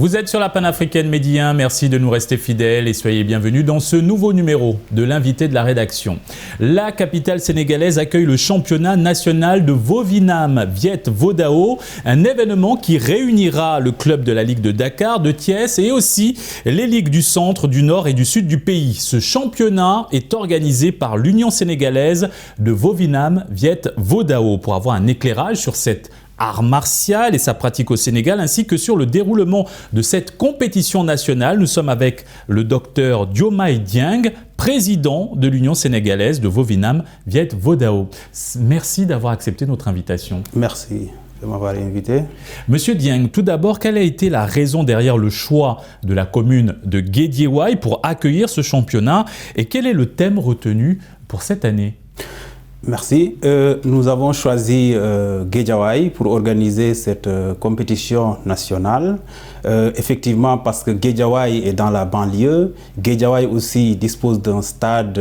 Vous êtes sur la panafricaine Medi 1, merci de nous rester fidèles et soyez bienvenus dans ce nouveau numéro de l'invité de la rédaction. La capitale sénégalaise accueille le championnat national de Vovinam Viet Vo Dao, un événement qui réunira le club de la Ligue de Dakar, de Thiès et aussi les ligues du centre, du nord et du sud du pays. Ce championnat est organisé par l'Union sénégalaise de Vovinam Viet Vo Dao. Pour avoir un éclairage sur cette art martial et sa pratique au Sénégal, ainsi que sur le déroulement de cette compétition nationale. Nous sommes avec le docteur Diomaye Dieng, président de l'Union sénégalaise de Vovinam Viet Vo Dao. Merci d'avoir accepté notre invitation. Merci de m'avoir invité. Monsieur Dieng, tout d'abord, quelle a été la raison derrière le choix de la commune de Guédiawaye pour accueillir ce championnat et quel est le thème retenu pour cette année ? Merci. Nous avons choisi Guédiawaye pour organiser cette compétition nationale. Effectivement, parce que Guédiawaye est dans la banlieue. Guédiawaye aussi dispose d'un stade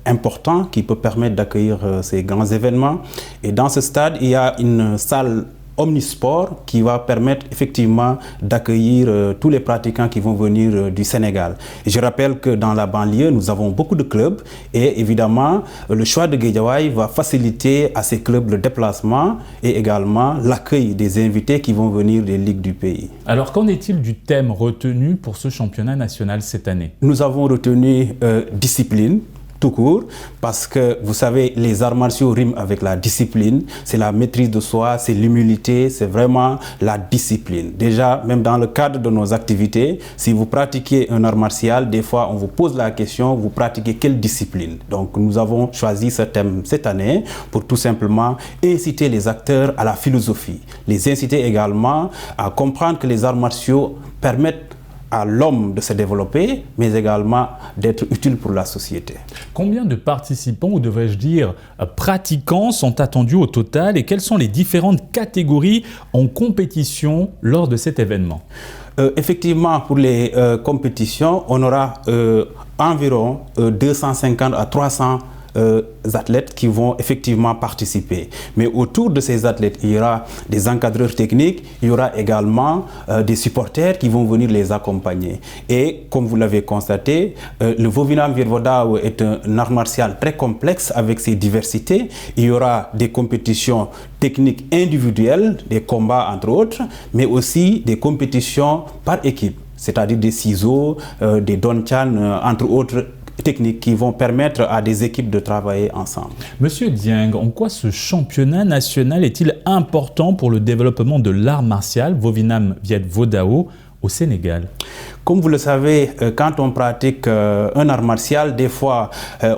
important qui peut permettre d'accueillir ces grands événements. Et dans ce stade, il y a une salle omnisport qui va permettre effectivement d'accueillir tous les pratiquants qui vont venir du Sénégal. Et je rappelle que dans la banlieue, nous avons beaucoup de clubs et évidemment, le choix de Guédiawaye va faciliter à ces clubs le déplacement et également l'accueil des invités qui vont venir des ligues du pays. Alors, qu'en est-il du thème retenu pour ce championnat national cette année ? Nous avons retenu discipline. Tout court, parce que vous savez, les arts martiaux riment avec la discipline, c'est la maîtrise de soi, c'est l'humilité, c'est vraiment la discipline. Déjà, même dans le cadre de nos activités, si vous pratiquez un art martial, des fois on vous pose la question, vous pratiquez quelle discipline? Donc nous avons choisi ce thème cette année pour tout simplement inciter les acteurs à la philosophie, les inciter également à comprendre que les arts martiaux permettent à l'homme de se développer, mais également d'être utile pour la société. Combien de participants, ou devrais-je dire pratiquants, sont attendus au total et quelles sont les différentes catégories en compétition lors de cet événement ? Effectivement, pour les compétitions, on aura environ 250 à 300 athlètes qui vont effectivement participer. Mais autour de ces athlètes, il y aura des encadreurs techniques, il y aura également des supporters qui vont venir les accompagner. Et comme vous l'avez constaté, le Vovinam Viet Vo Dao est un art martial très complexe avec ses diversités. Il y aura des compétitions techniques individuelles, des combats entre autres, mais aussi des compétitions par équipe, c'est-à-dire des ciseaux, des donchan, entre autres techniques qui vont permettre à des équipes de travailler ensemble. Monsieur Dieng, en quoi ce championnat national est-il important pour le développement de l'art martial Vovinam Viet Vo Dao au Sénégal? Comme vous le savez, quand on pratique un art martial, des fois,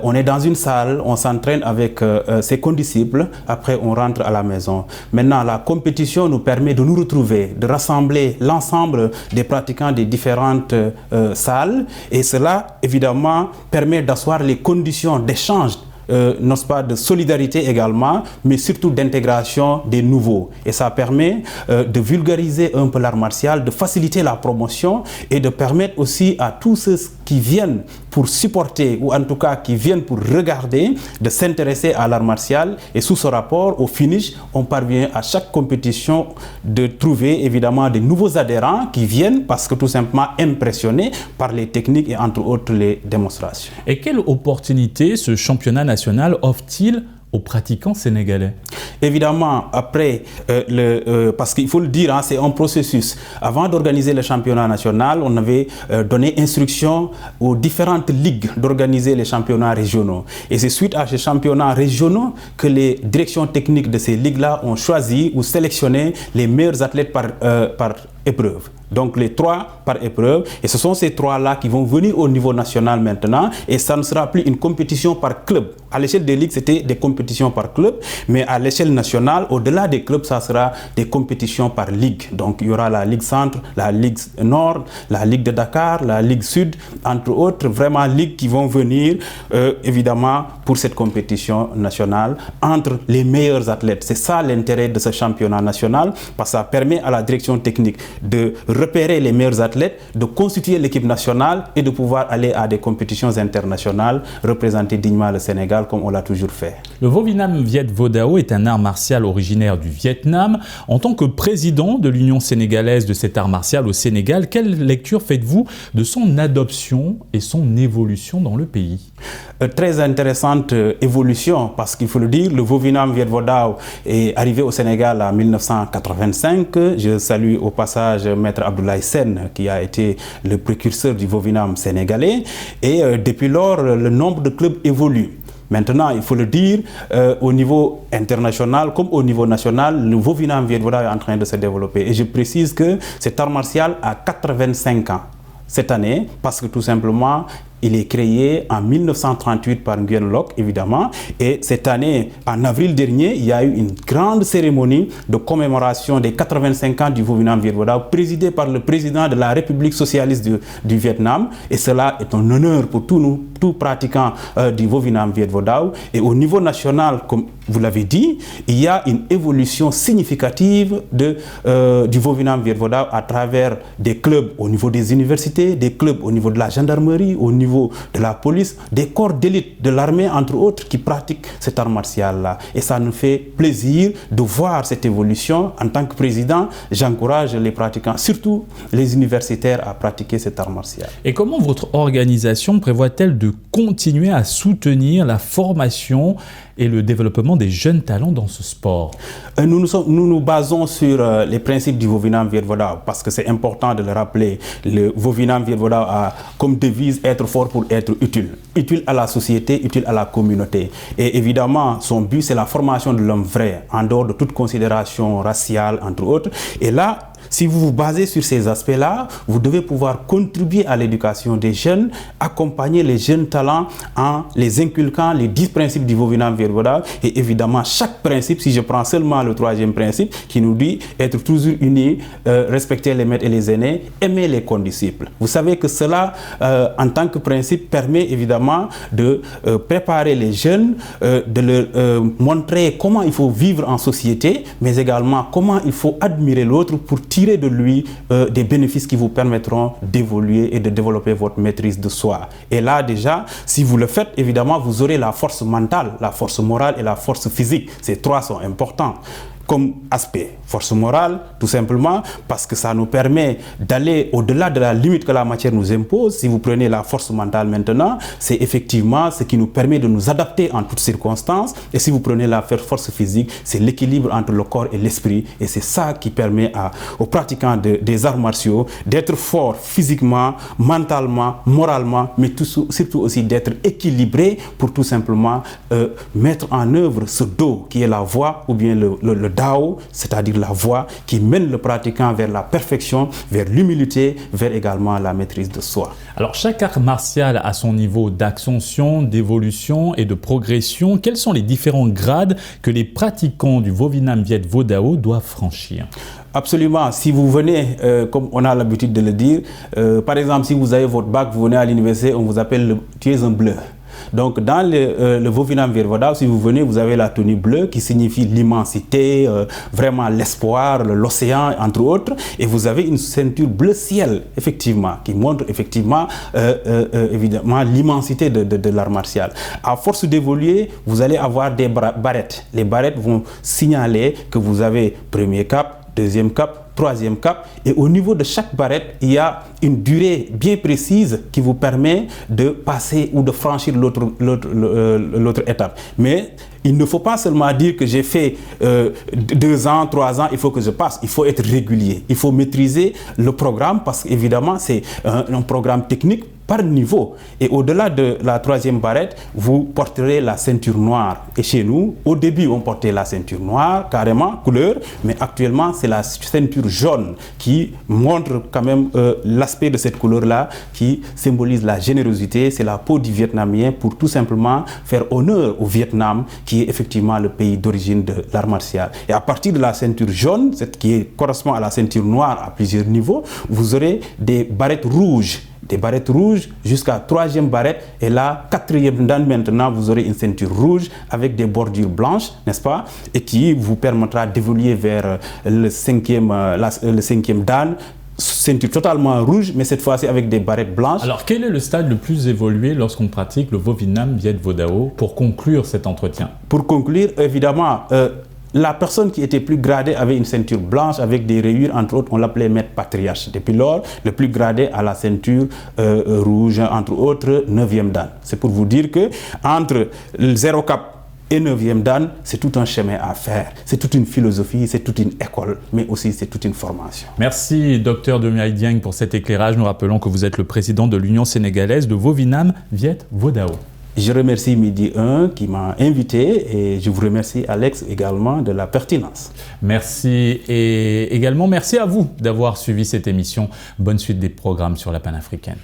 on est dans une salle, on s'entraîne avec ses condisciples, après on rentre à la maison. Maintenant, la compétition nous permet de nous retrouver, de rassembler l'ensemble des pratiquants des différentes salles et cela, évidemment, permet d'asseoir les conditions d'échange n'est-ce pas, de solidarité également, mais surtout d'intégration des nouveaux. Et ça permet de vulgariser un peu l'art martial, de faciliter la promotion et de permettre aussi à tous ceux qui viennent pour supporter, ou en tout cas qui viennent pour regarder, de s'intéresser à l'art martial. Et sous ce rapport, au finish, on parvient à chaque compétition de trouver évidemment des nouveaux adhérents qui viennent parce que tout simplement impressionnés par les techniques et entre autres les démonstrations. Et quelle opportunité ce championnat national offre-t-il aux pratiquants sénégalais? Évidemment, après, parce qu'il faut le dire, hein, c'est un processus. Avant d'organiser le championnat national, on avait donné instruction aux différentes ligues d'organiser les championnats régionaux. Et c'est suite à ces championnats régionaux que les directions techniques de ces ligues-là ont choisi ou sélectionné les meilleurs athlètes par épreuve. Donc les 3 par épreuve, et ce sont ces 3-là qui vont venir au niveau national maintenant, et ça ne sera plus une compétition par club. À l'échelle des ligues, c'était des compétitions par club, mais à l'échelle nationale, au-delà des clubs, ça sera des compétitions par ligue. Donc il y aura la Ligue Centre, la Ligue Nord, la Ligue de Dakar, la Ligue Sud, entre autres, vraiment ligues qui vont venir, évidemment, pour cette compétition nationale, entre les meilleurs athlètes. C'est ça l'intérêt de ce championnat national, parce que ça permet à la direction technique de repérer les meilleurs athlètes, de constituer l'équipe nationale et de pouvoir aller à des compétitions internationales, représenter dignement le Sénégal comme on l'a toujours fait. Le Vovinam Viet Vo Dao est un art martial originaire du Vietnam. En tant que président de l'Union sénégalaise de cet art martial au Sénégal, quelle lecture faites-vous de son adoption et son évolution dans le pays? Très intéressante évolution, parce qu'il faut le dire, le Vo Vinam Viet Vo Dao est arrivé au Sénégal en 1985. Je salue au passage Maître Abdoulaye Sen, qui a été le précurseur du Vo Vinam sénégalais. Et depuis lors, le nombre de clubs évolue. Maintenant, il faut le dire, au niveau international comme au niveau national, le Vo Vinam Viet Vo Dao est en train de se développer. Et je précise que cet art martial a 85 ans cette année, parce que tout simplement, il est créé en 1938 par Nguyen Loc, évidemment. Et cette année, en avril dernier, il y a eu une grande cérémonie de commémoration des 85 ans du Vo Vinam Viet Vo Dao, présidée par le président de la République socialiste du Vietnam. Et cela est un honneur pour tous pratiquants du Vo Vinam Viet Vo Dao. Et au niveau national, comme vous l'avez dit, il y a une évolution significative du Vo Vinam Viet Vo Dao à travers des clubs au niveau des universités, des clubs au niveau de la gendarmerie, au niveau de la police, des corps d'élite de l'armée, entre autres, qui pratiquent cet art martial-là. Et ça nous fait plaisir de voir cette évolution. En tant que président, j'encourage les pratiquants, surtout les universitaires, à pratiquer cet art martial. Et comment votre organisation prévoit-elle de continuer à soutenir la formation et le développement des jeunes talents dans ce sport? Nous nous basons sur les principes du Vo Vinam Viet Vo Dao, parce que c'est important de le rappeler. Le Vo Vinam Viet Vo Dao a comme devise être fort pour être utile. Utile à la société, utile à la communauté. Et évidemment, son but, c'est la formation de l'homme vrai, en dehors de toute considération raciale, entre autres. Et là, si vous vous basez sur ces aspects-là, vous devez pouvoir contribuer à l'éducation des jeunes, accompagner les jeunes talents en les inculquant les 10 principes du Vo Vinam Viet Vo Dao. Et évidemment, chaque principe, si je prends seulement le 3e principe, qui nous dit être toujours unis, respecter les maîtres et les aînés, aimer les condisciples. Vous savez que cela, en tant que principe, permet évidemment de préparer les jeunes, de leur montrer comment il faut vivre en société, mais également comment il faut admirer l'autre pour tirer de lui des bénéfices qui vous permettront d'évoluer et de développer votre maîtrise de soi. Et là déjà, si vous le faites, évidemment, vous aurez la force mentale, la force morale et la force physique. Ces trois sont importants comme aspect. Force morale, tout simplement, parce que ça nous permet d'aller au-delà de la limite que la matière nous impose. Si vous prenez la force mentale maintenant, c'est effectivement ce qui nous permet de nous adapter en toutes circonstances. Et si vous prenez la force physique, c'est l'équilibre entre le corps et l'esprit. Et c'est ça qui permet aux pratiquants des arts martiaux d'être forts physiquement, mentalement, moralement, mais surtout aussi d'être équilibrés pour tout simplement mettre en œuvre ce Do qui est la voie ou bien le Dao, c'est-à-dire la voie qui mène le pratiquant vers la perfection, vers l'humilité, vers également la maîtrise de soi. Alors chaque art martial a son niveau d'ascension, d'évolution et de progression. Quels sont les différents grades que les pratiquants du Vo Vinam Viet Vo Dao doivent franchir? Absolument. Si vous venez, comme on a l'habitude de le dire, par exemple, si vous avez votre bac, vous venez à l'université, on vous appelle tu es un bleu. Donc dans le Vo Vinam Viet Vo Dao, si vous venez, vous avez la tenue bleue qui signifie l'immensité, vraiment l'espoir, l'océan, entre autres. Et vous avez une ceinture bleu ciel, effectivement, qui montre effectivement, évidemment, l'immensité de l'art martial. À force d'évoluer, vous allez avoir des barrettes. Les barrettes vont signaler que vous avez premier cap, deuxième cap, troisième cap, et au niveau de chaque barrette, il y a une durée bien précise qui vous permet de passer ou de franchir l'autre étape. Mais il ne faut pas seulement dire que j'ai fait 2 ans, 3 ans, il faut que je passe. Il faut être régulier. Il faut maîtriser le programme parce qu'évidemment, c'est un programme technique par niveau. Et au-delà de la 3e barrette, vous porterez la ceinture noire. Et chez nous, au début, on portait la ceinture noire, carrément, couleur, mais actuellement, c'est la ceinture jaune qui montre quand même l'aspect de cette couleur-là, qui symbolise la générosité. C'est la peau du Vietnamien pour tout simplement faire honneur au Vietnam, qui est effectivement le pays d'origine de l'art martial. Et à partir de la ceinture jaune, correspond à la ceinture noire à plusieurs niveaux, vous aurez des barrettes rouges. Des barrettes rouges jusqu'à 3e barrette, et là 4e dan maintenant vous aurez une ceinture rouge avec des bordures blanches, n'est-ce pas, et qui vous permettra d'évoluer vers le 5e dan ceinture totalement rouge, mais cette fois-ci avec des barrettes blanches. Alors, quel est le stade le plus évolué lorsqu'on pratique le Vovinam Viet Vo Dao pour conclure cet entretien? Pour conclure, évidemment, la personne qui était plus gradée avait une ceinture blanche avec des rayures, entre autres, on l'appelait maître patriarche. Depuis lors, le plus gradé a la ceinture rouge, entre autres, 9e dan. C'est pour vous dire que entre le 0 cap et 9e dan, c'est tout un chemin à faire. C'est toute une philosophie, c'est toute une école, mais aussi c'est toute une formation. Merci, Dr Domiaï Dieng, pour cet éclairage. Nous rappelons que vous êtes le président de l'Union sénégalaise de Vovinam Viet Vo Dao. Je remercie Midi 1 qui m'a invité et je vous remercie Alex également de la pertinence. Merci et également merci à vous d'avoir suivi cette émission. Bonne suite des programmes sur la panafricaine.